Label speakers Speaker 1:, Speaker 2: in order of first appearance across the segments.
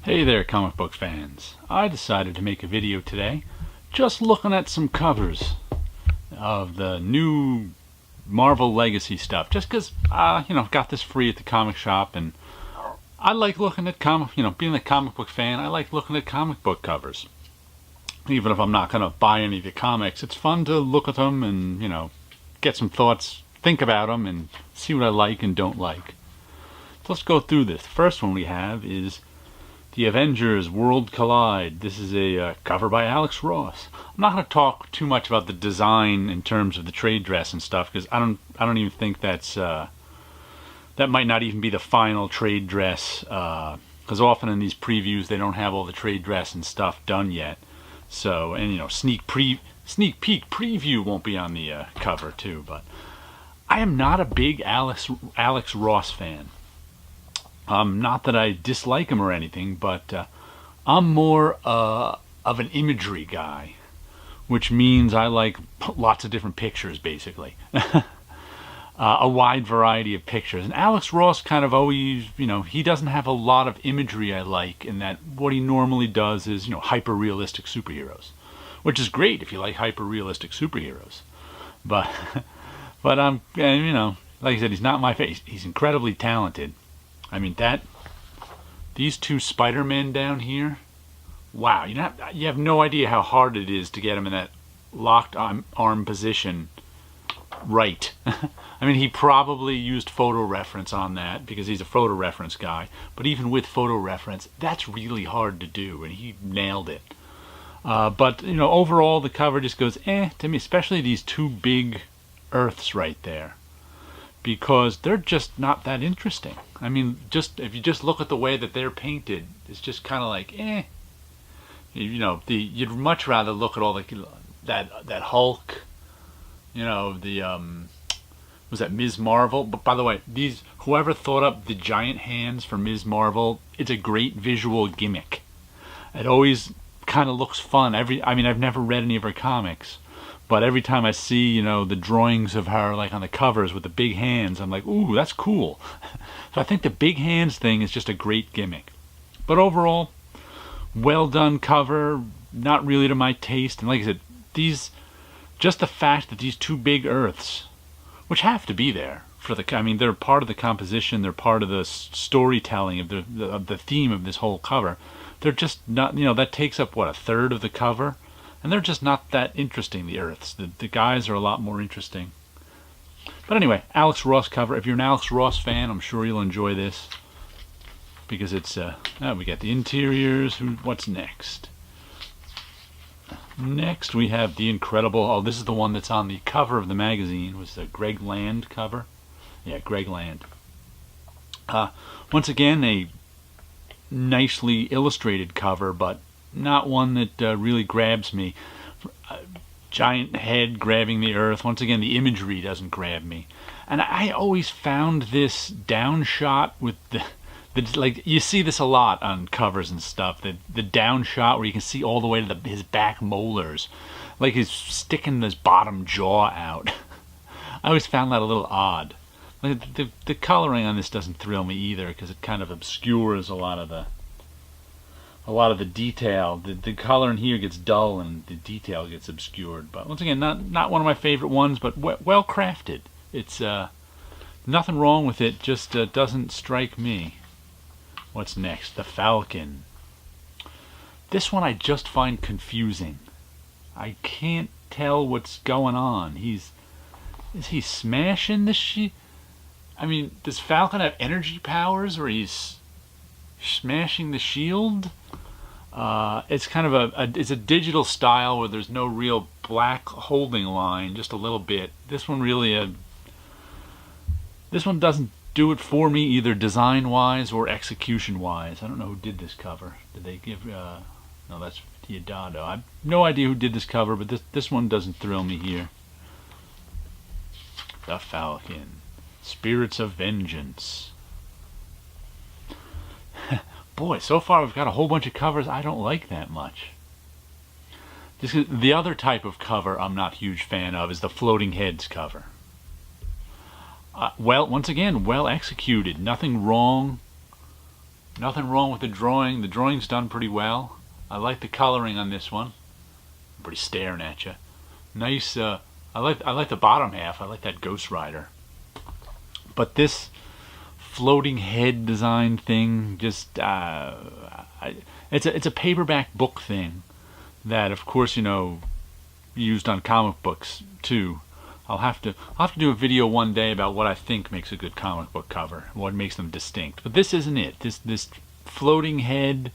Speaker 1: Hey there, comic book fans. I decided to make a video today just looking at some covers of the new Marvel Legacy stuff, just because got this free at the comic shop, and I like looking at being a comic book fan, I like looking at comic book covers. Even if I'm not going to buy any of the comics, it's fun to look at them and, get some thoughts, think about them, and see what I like and don't like. So let's go through this. The first one we have is The Avengers World Collide. This is a cover by Alex Ross. I'm not going to talk too much about the design in terms of the trade dress and stuff, because I don't even think that might not even be the final trade dress, because often in these previews they don't have all the trade dress and stuff done yet. So, and sneak peek preview won't be on the cover too. But I am not a big Alex Ross fan. Not that I dislike him or anything, but I'm more of an imagery guy, which means I like lots of different pictures, basically. A wide variety of pictures. And Alex Ross kind of always, he doesn't have a lot of imagery I like, in that what he normally does is, hyper-realistic superheroes, which is great if you like hyper-realistic superheroes. But, like I said, he's not my face. He's incredibly talented. I mean, these two Spider-Men down here, wow, you have no idea how hard it is to get him in that locked arm position right. I mean, he probably used photo reference on that because he's a photo reference guy, but even with photo reference, that's really hard to do, and he nailed it. But overall the cover just goes to me, especially these two big Earths right there, because they're just not that interesting. I mean, if you just look at the way that they're painted, it's just kind of like you'd much rather look at all that Hulk, was that Ms. Marvel? But by the way, whoever thought up the giant hands for Ms. Marvel, it's a great visual gimmick. It always kind of looks fun. I've never read any of her comics, but every time I see, the drawings of her, like on the covers with the big hands, I'm like, ooh, that's cool. So I think the big hands thing is just a great gimmick. But overall, well done cover, not really to my taste. And like I said, just the fact that these two big Earths, which have to be there they're part of the composition, they're part of the storytelling of the theme of this whole cover. They're just not, that takes up, a third of the cover? And they're just not that interesting, the Earths. The guys are a lot more interesting. But anyway, Alex Ross cover. If you're an Alex Ross fan, I'm sure you'll enjoy this, because it's, we got the interiors. What's next? Next we have the incredible, this is the one that's on the cover of the magazine. It was the Greg Land cover. Yeah, Greg Land. Once again, a nicely illustrated cover, but not one that really grabs me. Giant head grabbing the Earth. Once again, the imagery doesn't grab me. And I always found this down shot with you see this a lot on covers and stuff, the down shot where you can see all the way to his back molars, like he's sticking his bottom jaw out. I always found that a little odd. Like the coloring on this doesn't thrill me either, because it kind of obscures a lot of the detail. The color in here gets dull and the detail gets obscured. But once again, not one of my favorite ones, but well crafted. It's nothing wrong with it, just doesn't strike me. What's next? The Falcon. This one I just find confusing. I can't tell what's going on. Is he smashing the shit? I mean, does Falcon have energy powers, or he's smashing the shield? It's kind of it's a digital style where there's no real black holding line, just a little bit. This one doesn't do it for me, either design-wise or execution-wise. I don't know who did this cover. Did they give... no, that's Diodato. I have no idea who did this cover, but this one doesn't thrill me here. The Falcon. Spirits of Vengeance. Boy, so far we've got a whole bunch of covers I don't like that much. The other type of cover I'm not a huge fan of is the Floating Heads cover. Once again, well executed. Nothing wrong Nothing wrong with the drawing. The drawing's done pretty well. I like the coloring on this one. Everybody's staring at you. Nice. I like the bottom half. I like that Ghost Rider. But this floating head design thing, just it's a paperback book thing that, of course, used on comic books too. I'll have to do a video one day about what I think makes a good comic book cover, what makes them distinct. But this isn't it. This floating head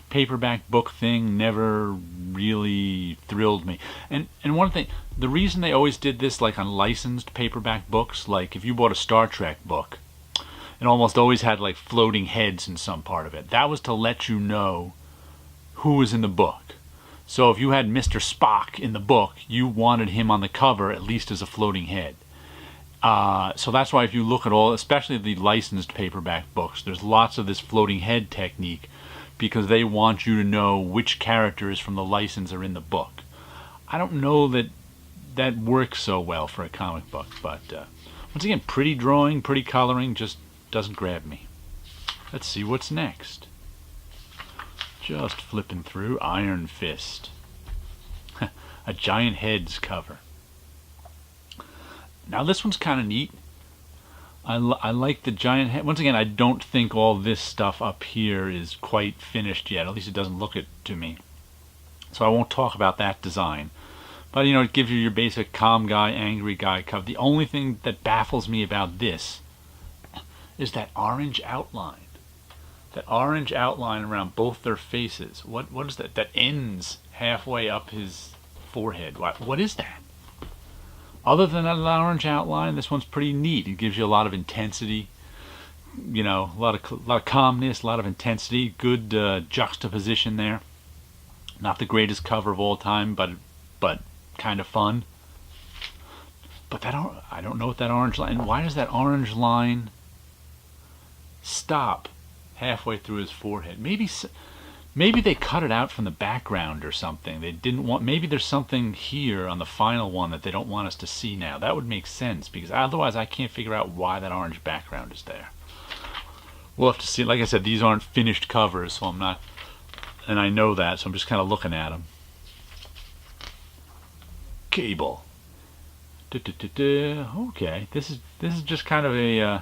Speaker 1: paperback book thing never really thrilled me. And one thing, the reason they always did this, like on licensed paperback books, like if you bought a Star Trek book, it almost always had like floating heads in some part of it. That was to let you know who was in the book. So if you had Mr. Spock in the book, you wanted him on the cover at least as a floating head. So that's why if you look at all, especially the licensed paperback books, there's lots of this floating head technique because they want you to know which characters from the license are in the book. I don't know that works so well for a comic book, but once again, pretty drawing, pretty coloring, just doesn't grab me. Let's see what's next. Just flipping through Iron Fist. A Giant Heads cover. Now this one's kind of neat. I like the giant head. Once again, I don't think all this stuff up here is quite finished yet. At least it doesn't look it to me. So I won't talk about that design. But it gives you your basic calm guy, angry guy cover. The only thing that baffles me about this is that orange outline. That orange outline around both their faces. What is that? That ends halfway up his forehead. What is that? Other than that orange outline, this one's pretty neat. It gives you a lot of intensity. A lot of calmness, a lot of intensity. Good juxtaposition there. Not the greatest cover of all time, but kind of fun. But I don't know what that orange line. Why does that orange line stop halfway through his forehead? Maybe they cut it out from the background or something. They didn't want. Maybe there's something here on the final one that they don't want us to see now. That would make sense because otherwise I can't figure out why that orange background is there. We'll have to see. Like I said, these aren't finished covers, so I'm not, and I know that, so I'm just kind of looking at them. Cable. Okay, this is just kind of an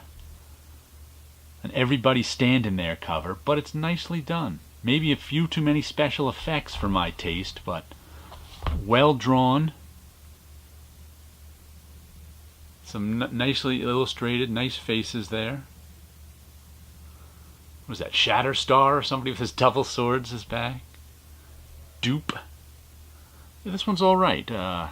Speaker 1: everybody standing there cover, but it's nicely done. Maybe a few too many special effects for my taste, but well drawn. Some nicely illustrated, nice faces there. What was that, Shatterstar or somebody with his double swords is back? Dupe. Yeah, this one's alright. Let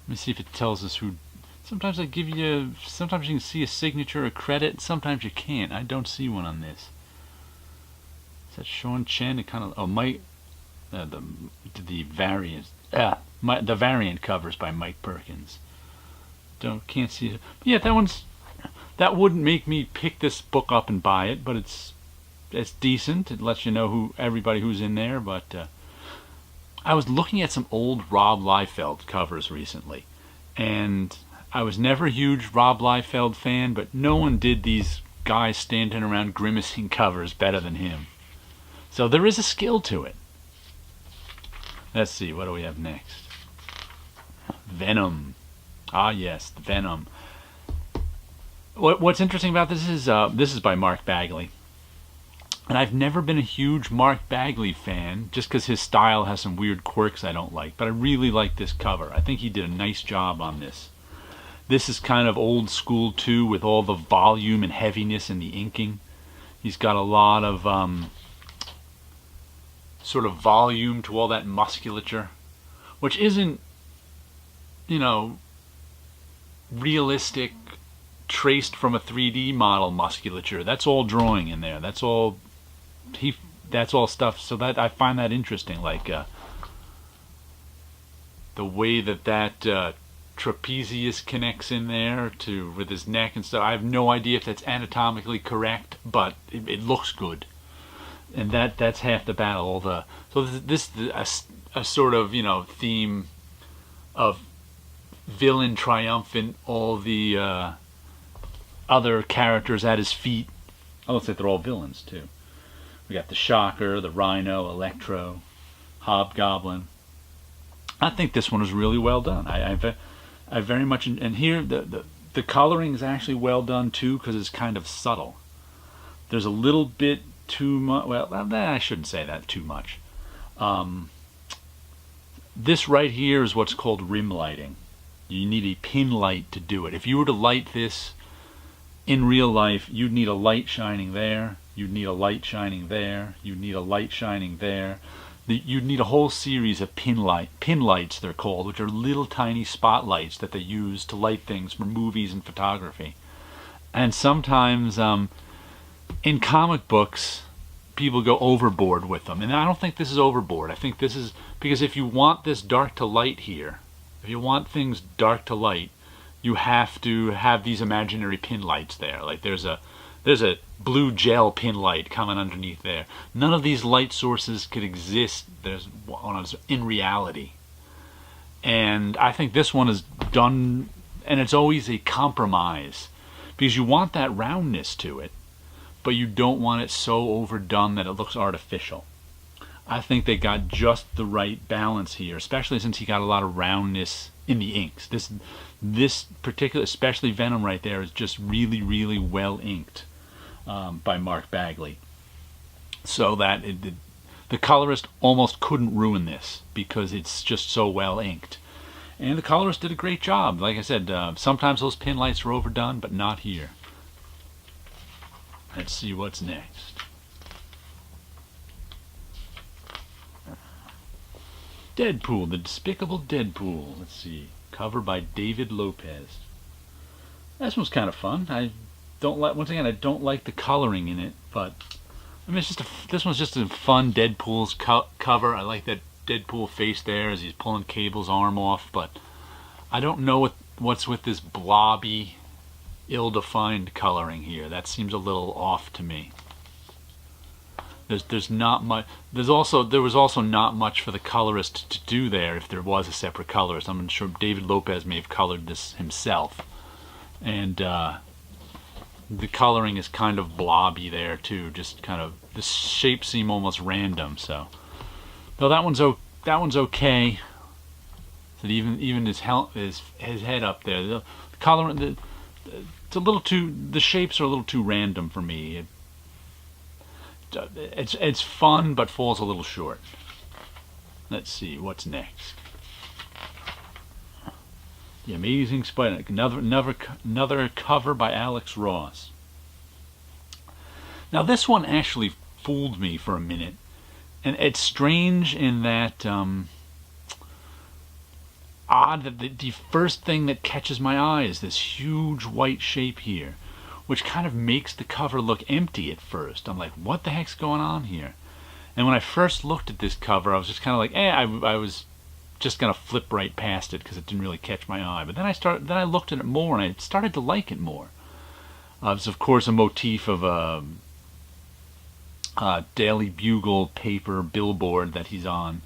Speaker 1: me see if it tells us who. Sometimes I give you. Sometimes you can see a signature or credit, sometimes you can't. I don't see one on this. Is that Sean Chen? It kind of. Oh, Mike. The variant. The variant covers by Mike Perkins. Can't see it. But yeah, that wouldn't make me pick this book up and buy it, but it's decent. It lets you know everybody who's in there. But I was looking at some old Rob Liefeld covers recently, and I was never a huge Rob Liefeld fan, but no one did these guys standing around grimacing covers better than him. So there is a skill to it. Let's see, what do we have next? Venom. Ah yes, the Venom. What's interesting about this is by Mark Bagley. And I've never been a huge Mark Bagley fan, just because his style has some weird quirks I don't like. But I really like this cover. I think he did a nice job on this. This is kind of old school too, with all the volume and heaviness in the inking. He's got a lot of sort of volume to all that musculature, which isn't, realistic, traced from a 3D model musculature. That's all drawing in there. That's all stuff. So that I find that interesting, like the way that trapezius connects in there with his neck and stuff. I have no idea if that's anatomically correct, but it looks good, and that's half the battle. So this is a sort of theme of villain triumphant, all the other characters at his feet. I would say they're all villains too. We got the Shocker, the Rhino, Electro, Hobgoblin. I think this one was really well done. I very much, and here the coloring is actually well done too, because it's kind of subtle. There's a little bit too much. Well, I shouldn't say that too much. This right here is what's called rim lighting. You need a pin light to do it. If you were to light this in real life, you'd need a light shining there, you'd need a light shining there, you'd need a light shining there. You'd need a whole series of pin lights they're called, which are little tiny spotlights that they use to light things for movies and photography. And sometimes in comic books, people go overboard with them. And I don't think this is overboard. I think this is because if you want this dark to light here, if you want things dark to light, you have to have these imaginary pin lights there. Like there's a blue gel pin light coming underneath there. None of these light sources could exist in reality. And I think this one is done, and it's always a compromise, because you want that roundness to it, but you don't want it so overdone that it looks artificial. I think they got just the right balance here, especially since he got a lot of roundness in the inks. This particular, especially Venom right there, is just really, really well inked by Mark Bagley. So that the colorist almost couldn't ruin this because it's just so well inked. And the colorist did a great job. Like I said, sometimes those pin lights are overdone, but not here. Let's see what's next. Deadpool, the Despicable Deadpool. Let's see. Cover by David Lopez. This one's kind of fun. I don't like the coloring in it, but I mean, this one's just a fun Deadpool's cover. I like that Deadpool face there as he's pulling Cable's arm off, but I don't know what's with this blobby, ill-defined coloring here. That seems a little off to me. There's not much. There was also not much for the colorist to do there if there was a separate colorist. I'm sure David Lopez may have colored this himself, and the coloring is kind of blobby there too. Just kind of the shapes seem almost random. So, though that one's okay. So even his head up there, the coloring, it's a little too. The shapes are a little too random for me. It's fun, but falls a little short. Let's see what's next. The Amazing Spider, another cover by Alex Ross. Now this one actually fooled me for a minute, and it's strange in that odd that the first thing that catches my eye is this huge white shape here, which kind of makes the cover look empty at first. I'm like, what the heck's going on here? And when I first looked at this cover, I was just kind of like, I was just gonna flip right past it because it didn't really catch my eye. But then I looked at it more, and I started to like it more. It's of course a motif of a Daily Bugle paper billboard that he's on.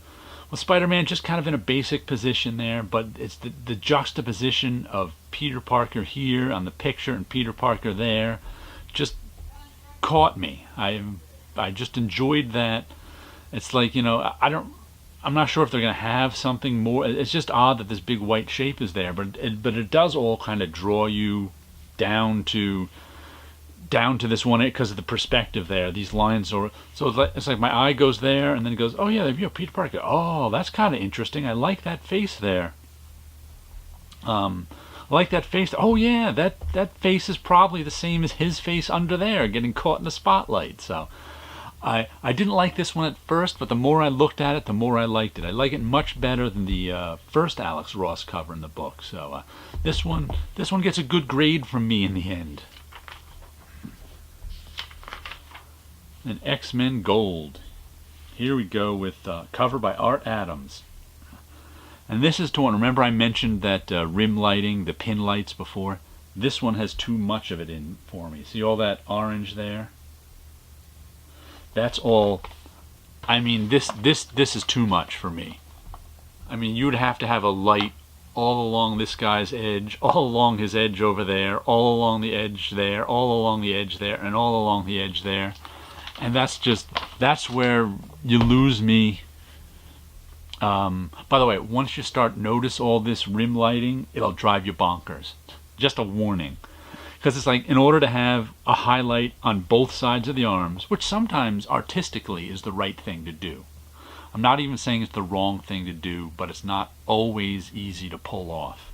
Speaker 1: Well, Spider-Man just kind of in a basic position there, but it's the juxtaposition of Peter Parker here on the picture and Peter Parker there just caught me. I just enjoyed that. It's like, I'm not sure if they're going to have something more. It's just odd that this big white shape is there, but it does all kind of draw you down to this one because of the perspective there. These lines are it's like my eye goes there and then it goes, oh yeah, Peter Parker. Oh, that's kind of interesting. I like that face there. I like that face. Oh yeah, that face is probably the same as his face under there, getting caught in the spotlight. So I didn't like this one at first, but the more I looked at it, the more I liked it. I like it much better than the first Alex Ross cover in the book. So this one gets a good grade from me in the end. And X-Men Gold. Here we go with cover by Art Adams. And this is to one. Remember I mentioned that rim lighting, the pin lights before? This one has too much of it in for me. See all that orange there? That's all. I mean, this is too much for me. I mean, you would have to have a light all along this guy's edge, all along his edge over there, all along the edge there, all along the edge there, and all along the edge there. And that's where you lose me. By the way, once you start notice all this rim lighting, it'll drive you bonkers. Just a warning. Because it's like, in order to have a highlight on both sides of the arms, which sometimes artistically is the right thing to do. I'm not even saying it's the wrong thing to do, but it's not always easy to pull off.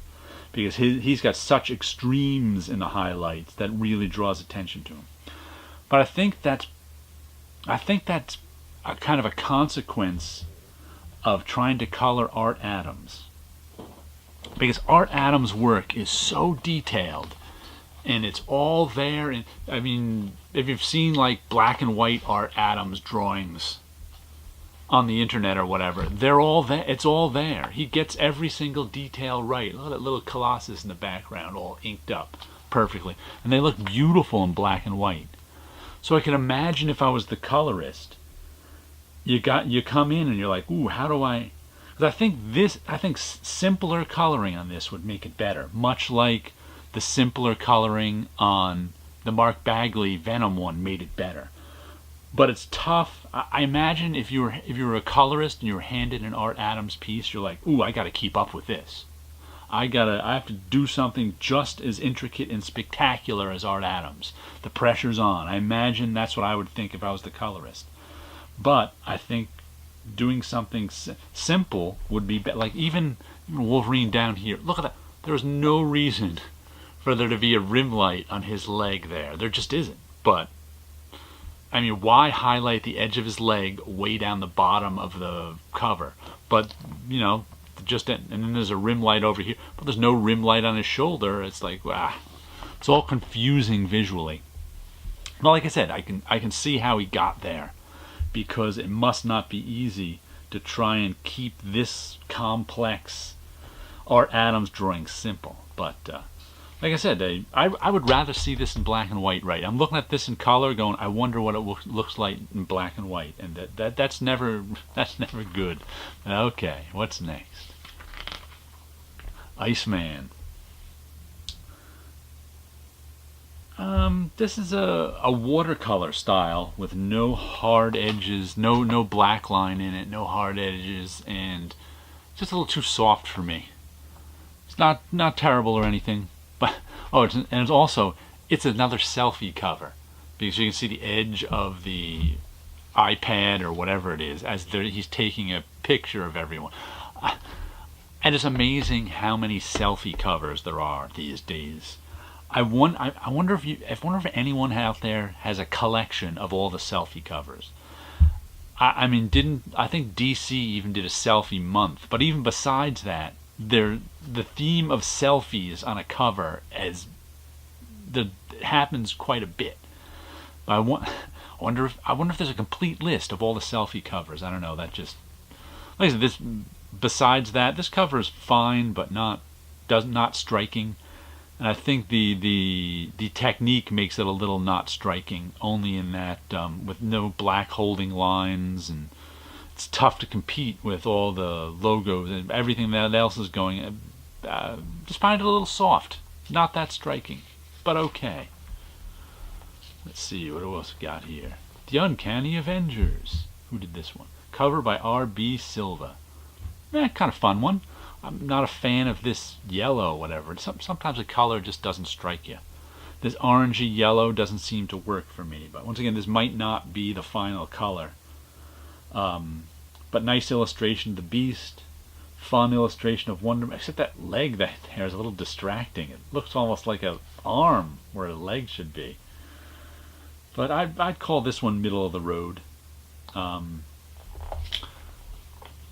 Speaker 1: Because he's got such extremes in the highlights that really draws attention to him. But I think that's a kind of a consequence of trying to color Art Adams. Because Art Adams' work is so detailed, and it's all there. And I mean, if you've seen like black and white Art Adams drawings on the internet or whatever, they're all there. It's all there. He gets every single detail right. Look at that little Colossus in the background, all inked up perfectly, and they look beautiful in black and white. So I can imagine if I was the colorist, you come in and you're like, ooh, how do I? Because I think simpler coloring on this would make it better, much like the simpler coloring on the Mark Bagley Venom one made it better. But it's tough. I imagine if you were a colorist and you were handed an Art Adams piece, you're like, ooh, I got to keep up with this. I have to do something just as intricate and spectacular as Art Adams. The pressure's on. I imagine that's what I would think if I was the colorist. But I think doing something simple would be better. Like even Wolverine down here. Look at that. There's no reason for there to be a rim light on his leg there. There just isn't. But I mean, why highlight the edge of his leg way down the bottom of the cover? But, you know, and then there's a rim light over here, but there's no rim light on his shoulder. It's like, it's all confusing visually. But like I said, I can see how he got there, because it must not be easy to try and keep this complex Art Adams drawing simple. But like I said, I would rather see this in black and white, right? I'm looking at this in color going, I wonder what it looks like in black and white. And that's never good. Okay, what's next? Iceman. This is a watercolor style with no hard edges, no black line in it, no hard edges, and just a little too soft for me. It's not terrible or anything. But it's another selfie cover, because you can see the edge of the iPad or whatever it is as he's taking a picture of everyone. And it's amazing how many selfie covers there are these days. I wonder if anyone out there has a collection of all the selfie covers. I think DC even did a selfie month, but even besides that, the theme of selfies on a cover happens quite a bit. I wonder if there's a complete list of all the selfie covers. I don't know. That just, like I said, besides that, this cover is fine, but not striking. And I think the technique makes it a little not striking, only in that with no black holding lines, and it's tough to compete with all the logos and everything that else is going. Just find it a little soft, not that striking, but okay. Let's see, what else we got here? The Uncanny Avengers. Who did this one? Cover by R.B. Silva. Kind of fun one. I'm not a fan of this yellow, whatever. Sometimes the color just doesn't strike you. This orangey yellow doesn't seem to work for me. But once again, this might not be the final color. But nice illustration of the Beast. Fun illustration of Wonder Man. Except that leg that there is a little distracting. It looks almost like an arm where a leg should be. But I'd call this one middle of the road.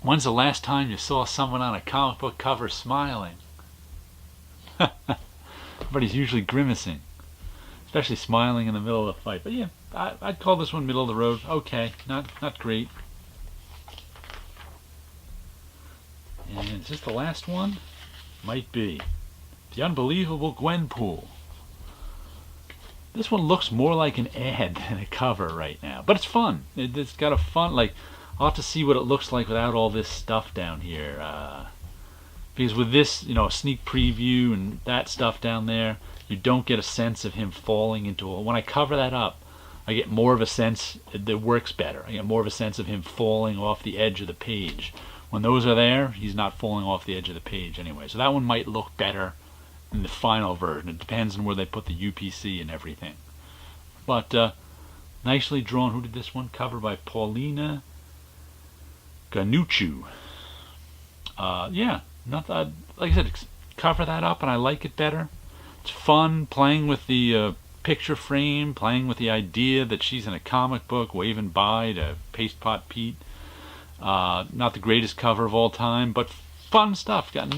Speaker 1: When's the last time you saw someone on a comic book cover smiling? But he's usually grimacing, especially smiling in the middle of the fight. But yeah, I'd call this one middle of the road. Okay, not great. And is this the last one? Might be. The Unbelievable Gwenpool. This one looks more like an ad than a cover right now, but it's fun. It's got a fun, like, I'll have to see what it looks like without all this stuff down here. Because with this, a sneak preview and that stuff down there, you don't get a sense of him falling into a... When I cover that up, I get more of a sense, it works better. I get more of a sense of him falling off the edge of the page. When those are there, he's not falling off the edge of the page anyway. So that one might look better in the final version. It depends on where they put the UPC and everything. But nicely drawn. Who did this one? Cover by Paulina Ganucciu. Yeah, not like I said, cover that up, and I like it better. It's fun playing with the picture frame, playing with the idea that she's in a comic book, waving bye to Paste Pot Pete. Not the greatest cover of all time, but fun stuff. Got,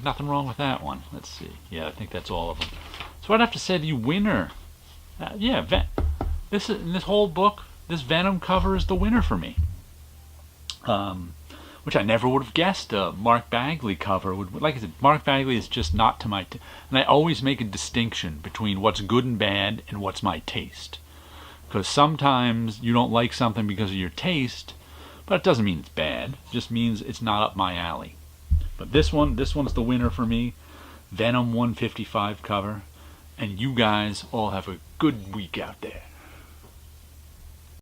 Speaker 1: nothing wrong with that one. Let's see. Yeah, I think that's all of them. So I'd have to say to you, winner. This whole book, this Venom cover is the winner for me. Which I never would have guessed a Mark Bagley cover would. Like I said, Mark Bagley is just not to my and I always make a distinction between what's good and bad and what's my taste. Because sometimes you don't like something because of your taste, but it doesn't mean it's bad. It just means it's not up my alley. But this one's the winner for me. Venom 155 cover. And you guys all have a good week out there.